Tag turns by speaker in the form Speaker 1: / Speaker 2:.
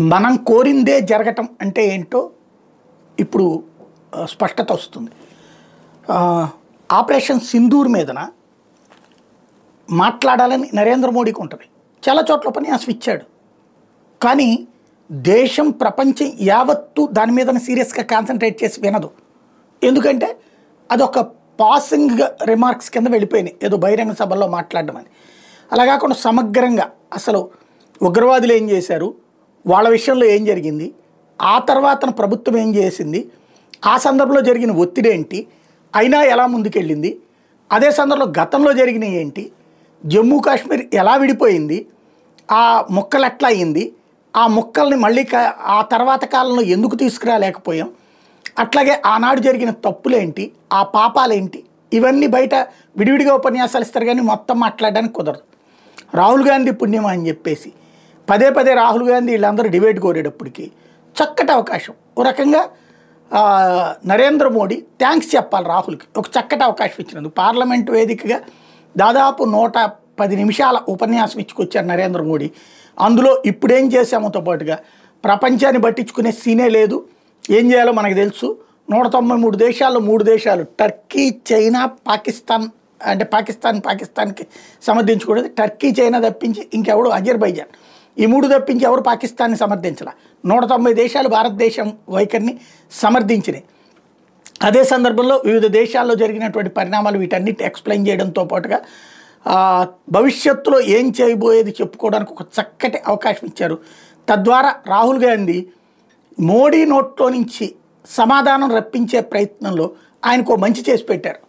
Speaker 1: మనం కోరిందే జరగటం అంటే ఏంటో ఇప్పుడు స్పష్టత వస్తుంది. ఆపరేషన్ సింధూర్ మీదన మాట్లాడాలని నరేంద్ర మోడీకి ఉంటుంది. చాలా చోట్ల ఉపన్యాసం ఇచ్చాడు. కానీ దేశం ప్రపంచం యావత్తు దాని మీద సీరియస్గా కాన్సన్ట్రేట్ చేసి వినదు. ఎందుకంటే అదొక పాసింగ్ రిమార్క్స్ కింద వెళ్ళిపోయినాయి, ఏదో బహిరంగ సభల్లో మాట్లాడడం అని. అలా కాకుండా సమగ్రంగా అసలు ఉగ్రవాదులు ఏం చేశారు, వాళ్ళ విషయంలో ఏం జరిగింది, ఆ తర్వాత ప్రభుత్వం ఏం చేసింది, ఆ సందర్భంలో జరిగిన ఒత్తిడి ఏంటి, అయినా ఎలా ముందుకెళ్ళింది, అదే సందర్భంలో గతంలో జరిగినవి ఏంటి, జమ్మూ కాశ్మీర్ ఎలా విడిపోయింది, ఆ ముక్కలు ఎట్లా అయింది, ఆ ముక్కల్ని మళ్ళీ ఆ తర్వాత కాలంలో ఎందుకు తీసుకురాలేకపోయాం, అట్లాగే ఆనాడు జరిగిన తప్పులేంటి, ఆ పాపాలేంటి, ఇవన్నీ బయట విడివిడిగా ఉపన్యాసాలు ఇస్తారు కానీ మొత్తం మాట్లాడడానికి కుదరదు. రాహుల్ గాంధీ పుణ్యమా అని చెప్పేసి పదే పదే రాహుల్ గాంధీ వీళ్ళందరూ డిబేట్ కోరేటప్పటికి చక్కటి అవకాశం. ఓ రకంగా నరేంద్ర మోడీ థ్యాంక్స్ చెప్పాలి రాహుల్కి, ఒక చక్కటి అవకాశం ఇచ్చినందుకు. పార్లమెంట్ వేదికగా దాదాపు 110 నిమిషాల ఉపన్యాసం ఇచ్చుకొచ్చారు నరేంద్ర మోడీ. అందులో ఇప్పుడేం చేశామోతో పాటుగా ప్రపంచాన్ని పట్టించుకునే సీనే లేదు, ఏం చేయాలో మనకు తెలుసు. 193 దేశాల్లో 3 దేశాలు టర్కీ, చైనా, పాకిస్తాన్, అంటే పాకిస్తాన్కి సమర్థించకూడదు. టర్కీ, చైనా తప్పించి ఇంకెవడు, అజర్బైజాన్, ఈ 3 తప్పించి ఎవరు పాకిస్తాన్ని సమర్థించాల. 190 దేశాలు భారతదేశం వైఖరిని సమర్థించినాయి. అదే సందర్భంలో వివిధ దేశాల్లో జరిగినటువంటి పరిణామాలు వీటన్నిటి ఎక్స్ప్లెయిన్ చేయడంతో పాటుగా భవిష్యత్తులో ఏం చేయబోయేది చెప్పుకోవడానికి ఒక చక్కటి అవకాశం ఇచ్చారు. తద్వారా రాహుల్ గాంధీ మోడీ నోట్లో నుంచి సమాధానం రప్పించే ప్రయత్నంలో ఆయనకు మంచి చేసి పెట్టారు.